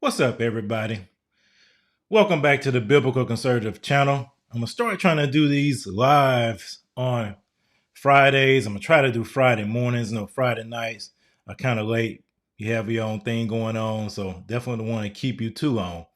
What's up, everybody? Welcome back to the Biblical Conservative channel. I'm going to start trying to do these lives on Fridays. I'm going to try to do Friday mornings, no Friday nights are kind of late. You have your own thing going on, so definitely don't want to keep you too long.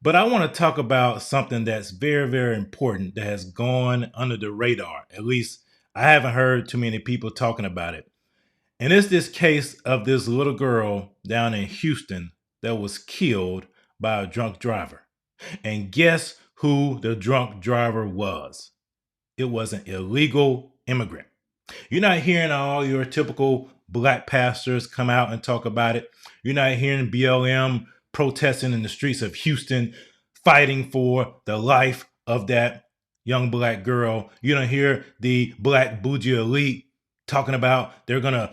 But I want to talk about something that's very, very important that has gone under the radar. At least I haven't heard too many people talking about it. And it's this case of this little girl down in Houston that was killed by a drunk driver. And guess who the drunk driver was? It was an illegal immigrant. You're not hearing all your typical black pastors come out and talk about it. You're not hearing BLM protesting in the streets of Houston, fighting for the life of that young black girl. You don't hear the black bougie elite talking about they're going to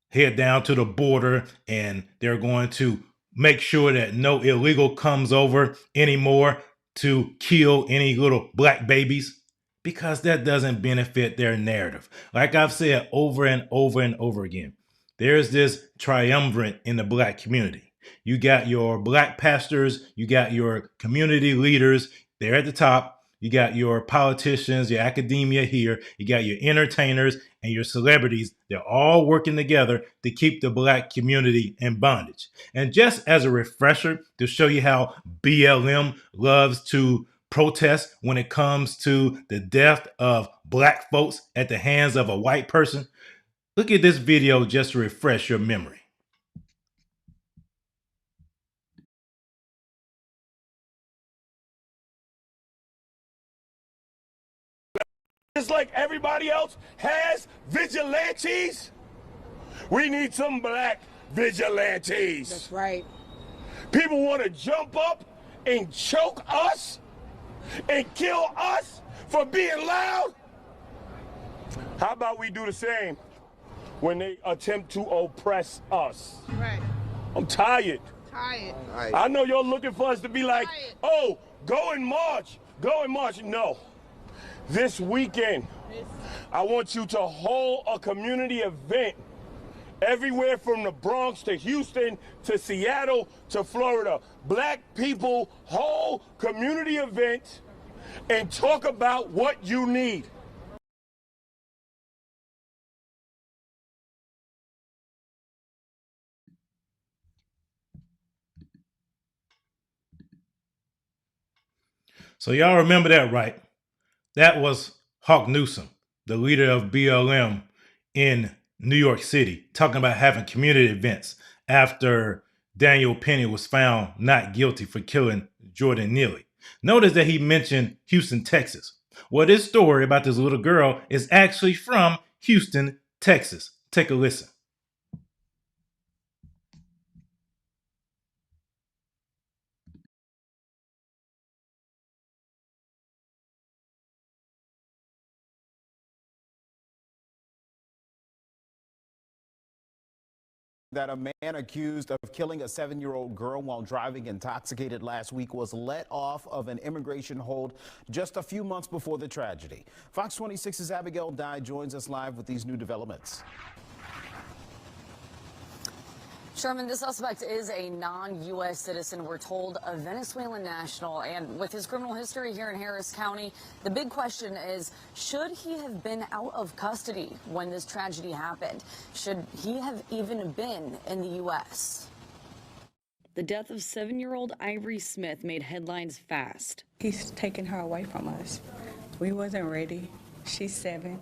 head down to the border and they're going to make sure that no illegal comes over anymore to kill any little black babies, because that doesn't benefit their narrative. Like I've said over and over and over again, there's this triumvirate in the black community. You got your black pastors, you got your community leaders, they're at the top. You got your politicians, your academia here, you got your entertainers and your celebrities. They're all working together to keep the black community in bondage. And just as a refresher to show you how BLM loves to protest when it comes to the death of black folks at the hands of a white person, look at this video just to refresh your memory. Just like everybody else has vigilantes, we need some black vigilantes. That's right. People want to jump up and choke us and kill us for being loud. How about we do the same when they attempt to oppress us? Right. I'm tired. Tired. I know you're looking for us to be like, oh, go and march. Go and march. No. This weekend, I want you to hold a community event everywhere from the Bronx to Houston to Seattle to Florida. Black people hold community events and talk about what you need. So y'all remember that, right? That was Hawk Newsom, the leader of BLM in New York City, talking about having community events after Daniel Penny was found not guilty for killing Jordan Neely. Notice that he mentioned Houston, Texas. Well, this story about this little girl is actually from Houston, Texas. Take a listen. That a man accused of killing a 7-year-old girl while driving intoxicated last week was let off of an immigration hold just a few months before the tragedy. Fox 26's Abigail Dye joins us live with these new developments. Sherman, the suspect is a non-U.S. citizen, we're told, a Venezuelan national. And with his criminal history here in Harris County, the big question is, should he have been out of custody when this tragedy happened? Should he have even been in the U.S.? The death of 7-year-old Ivory Smith made headlines fast. He's taking her away from us. We wasn't ready. She's 7.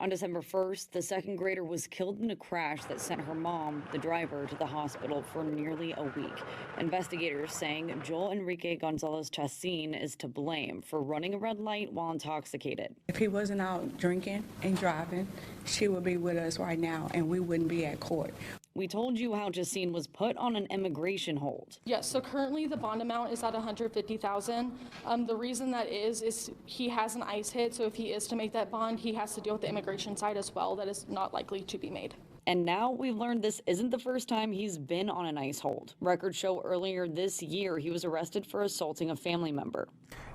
On December 1st, the second grader was killed in a crash that sent her mom, the driver, to the hospital for nearly a week. Investigators saying Joel Enrique Gonzalez Chacin is to blame for running a red light while intoxicated. If he wasn't out drinking and driving, she would be with us right now and we wouldn't be at court. We told you how Chacin was put on an immigration hold. Yes, so currently the bond amount is at $150,000. The reason that is he has an ICE hit, so if he is to make that bond, he has to deal with the immigration side as well. That is not likely to be made. And now we've learned this isn't the first time he's been on an ICE hold. Records show earlier this year he was arrested for assaulting a family member.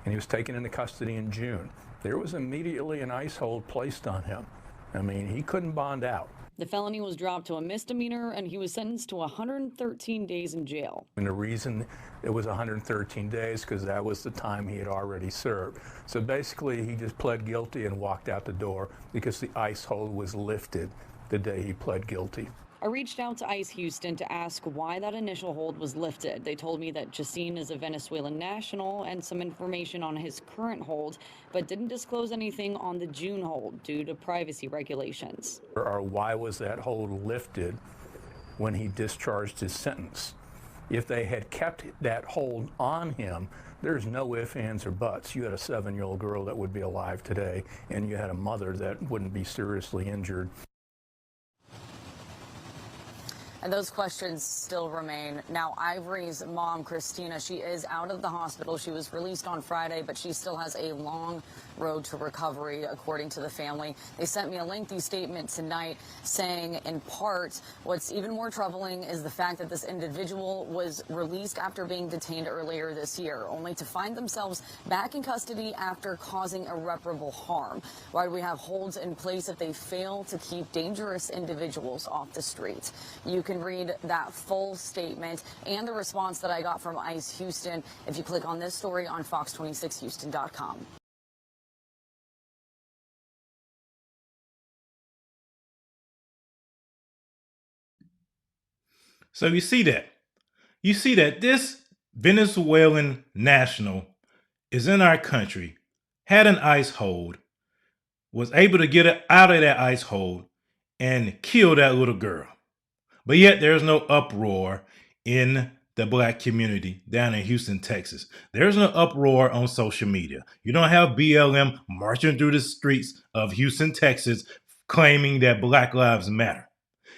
And he was taken into custody in June. There was immediately an ICE hold placed on him. I mean, he couldn't bond out. The felony was dropped to a misdemeanor, and he was sentenced to 113 days in jail. And the reason it was 113 days because that was the time he had already served. So basically, he just pled guilty and walked out the door because the ICE hold was lifted the day he pled guilty. I reached out to ICE Houston to ask why that initial hold was lifted. They told me that Jacin is a Venezuelan national and some information on his current hold, but didn't disclose anything on the June hold due to privacy regulations. Or why was that hold lifted when he discharged his sentence? If they had kept that hold on him, there's no ifs, ands, or buts. You had a 7-year-old girl that would be alive today, and you had a mother that wouldn't be seriously injured. And those questions still remain. Now, Ivory's mom, Christina, she is out of the hospital. She was released on Friday, but she still has a long road to recovery, according to the family. They sent me a lengthy statement tonight saying, in part, what's even more troubling is the fact that this individual was released after being detained earlier this year, only to find themselves back in custody after causing irreparable harm. Why do we have holds in place if they fail to keep dangerous individuals off the street? You can read that full statement and the response that I got from ICE Houston if you click on this story on fox26houston.com. So you see that. You see that this Venezuelan national is in our country, had an ICE hold, was able to get it out of that ICE hold and kill that little girl. But yet there's no uproar in the black community down in Houston, Texas. There's no uproar on social media. You don't have BLM marching through the streets of Houston, Texas, claiming that Black Lives Matter.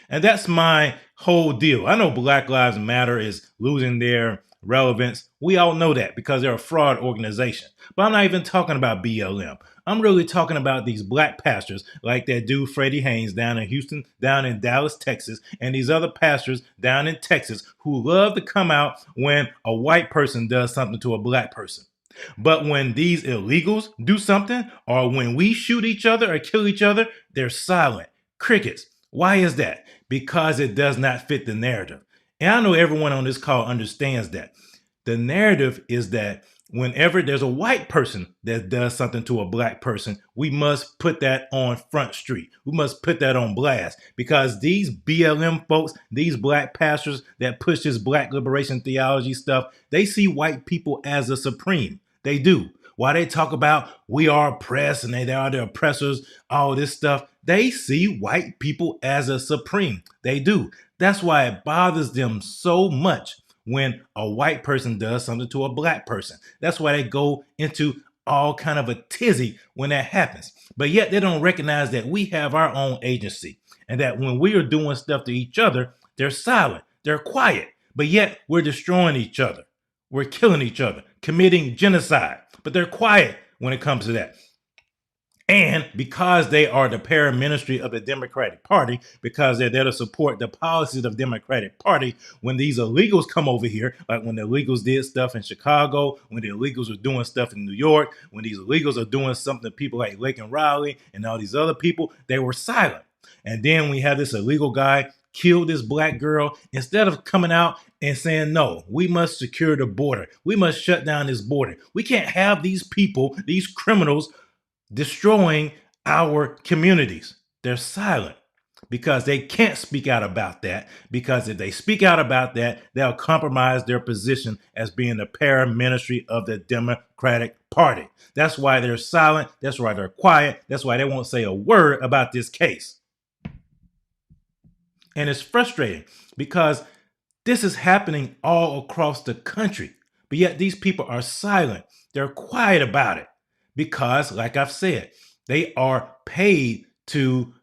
And that's my whole deal. I know Black Lives Matter is losing their relevance. We all know that because they're a fraud organization. But I'm not even talking about BLM. I'm really talking about these black pastors like that dude Freddie Haynes down in Houston, down in Dallas, Texas, and these other pastors down in Texas who love to come out when a white person does something to a black person. But when these illegals do something, or when we shoot each other or kill each other, they're silent. Crickets. Why is that? Because it does not fit the narrative. And I know everyone on this call understands that. The narrative is that whenever there's a white person that does something to a black person, we must put that on Front Street. We must put that on blast because these BLM folks, these black pastors that push this black liberation theology stuff, they see white people as a supreme. They do. Why they talk about we are oppressed and they are the oppressors, all this stuff, they see white people as a supreme. They do. That's why it bothers them so much when a white person does something to a black person. That's why they go into all kind of a tizzy when that happens. But yet they don't recognize that we have our own agency and that when we are doing stuff to each other, they're silent, they're quiet, but yet we're destroying each other. We're killing each other, committing genocide, but they're quiet when it comes to that. And because they are the paraministry of the Democratic Party, because they're there to support the policies of the Democratic Party, when these illegals come over here, like when the illegals did stuff in Chicago, when the illegals were doing stuff in New York, when these illegals are doing something to people like Lake and Raleigh and all these other people, they were silent. And then we have this illegal guy kill this black girl. Instead of coming out and saying, no, we must secure the border. We must shut down this border. We can't have these people, these criminals, destroying our communities. They're silent because they can't speak out about that, because if they speak out about that, they'll compromise their position as being the paraministry of the Democratic Party. That's why they're silent. That's why they're quiet. That's why they won't say a word about this case. And it's frustrating because this is happening all across the country, but yet these people are silent. They're quiet about it. Because, like I've said, they are paid to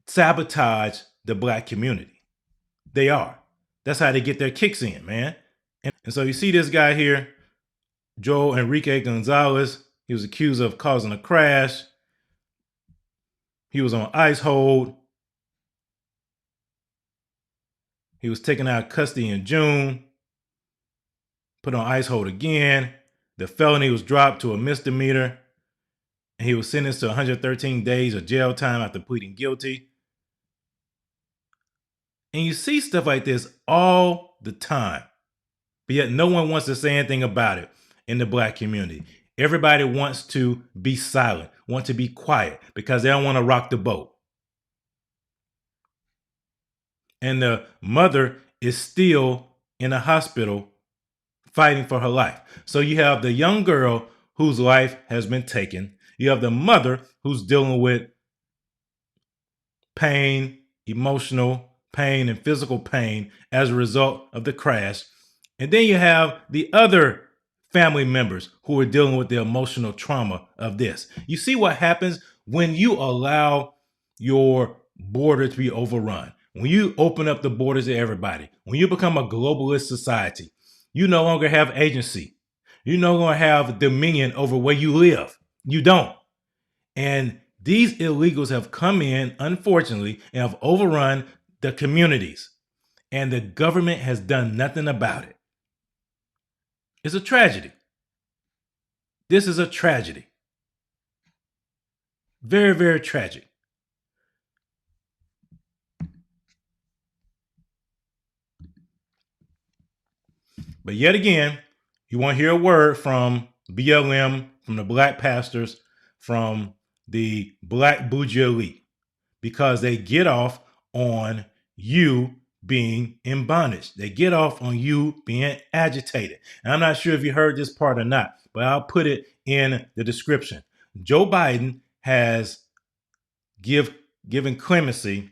sabotage the black community. They are. That's how they get their kicks in, man. And so you see this guy here, Joel Enrique Gonzalez. He was accused of causing a crash. He was on ICE hold. He was taken out of custody in June, put on ICE hold again. The felony was dropped to a misdemeanor. And he was sentenced to 113 days of jail time after pleading guilty. And you see stuff like this all the time. But yet no one wants to say anything about it in the black community. Everybody wants to be silent, want to be quiet because they don't want to rock the boat. And the mother is still in a hospital fighting for her life. So you have the young girl whose life has been taken. You have the mother who's dealing with pain, emotional pain, and physical pain as a result of the crash. And then you have the other family members who are dealing with the emotional trauma of this. You see what happens when you allow your border to be overrun, when you open up the borders to everybody, when you become a globalist society, you no longer have agency. You no longer have dominion over where you live. You don't. And these illegals have come in, unfortunately, and have overrun the communities. And the government has done nothing about it. It's a tragedy. This is a tragedy. Very, very tragic. But yet again, you want to hear a word from BLM, from the black pastors, from the black bougie elite, because they get off on you being in bondage. They get off on you being agitated. And I'm not sure if you heard this part or not, but I'll put it in the description. Joe Biden has given clemency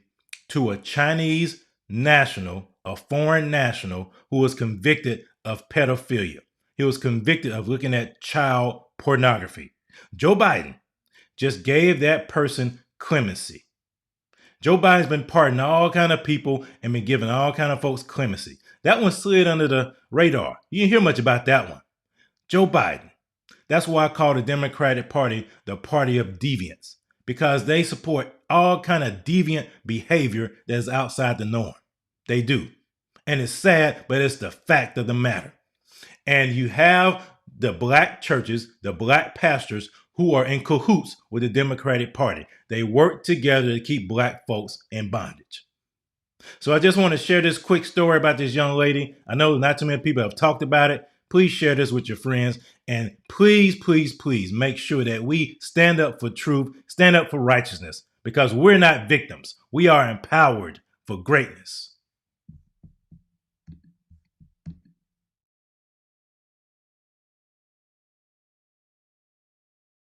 to a Chinese national, a foreign national, who was convicted of pedophilia. He was convicted of looking at child pornography. Joe Biden just gave that person clemency. Joe Biden's been pardoning all kind of people and been giving all kind of folks clemency. That one slid under the radar. You didn't hear much about that one. Joe Biden. That's why I call the Democratic Party the party of deviants, because they support all kind of deviant behavior that is outside the norm. They do. And it's sad, but it's the fact of the matter. And you have the black churches, the black pastors who are in cahoots with the Democratic Party. They work together to keep black folks in bondage. So I just want to share this quick story about this young lady. I know not too many people have talked about it. Please share this with your friends. And please, please, please make sure that we stand up for truth, stand up for righteousness, because we're not victims. We are empowered for greatness.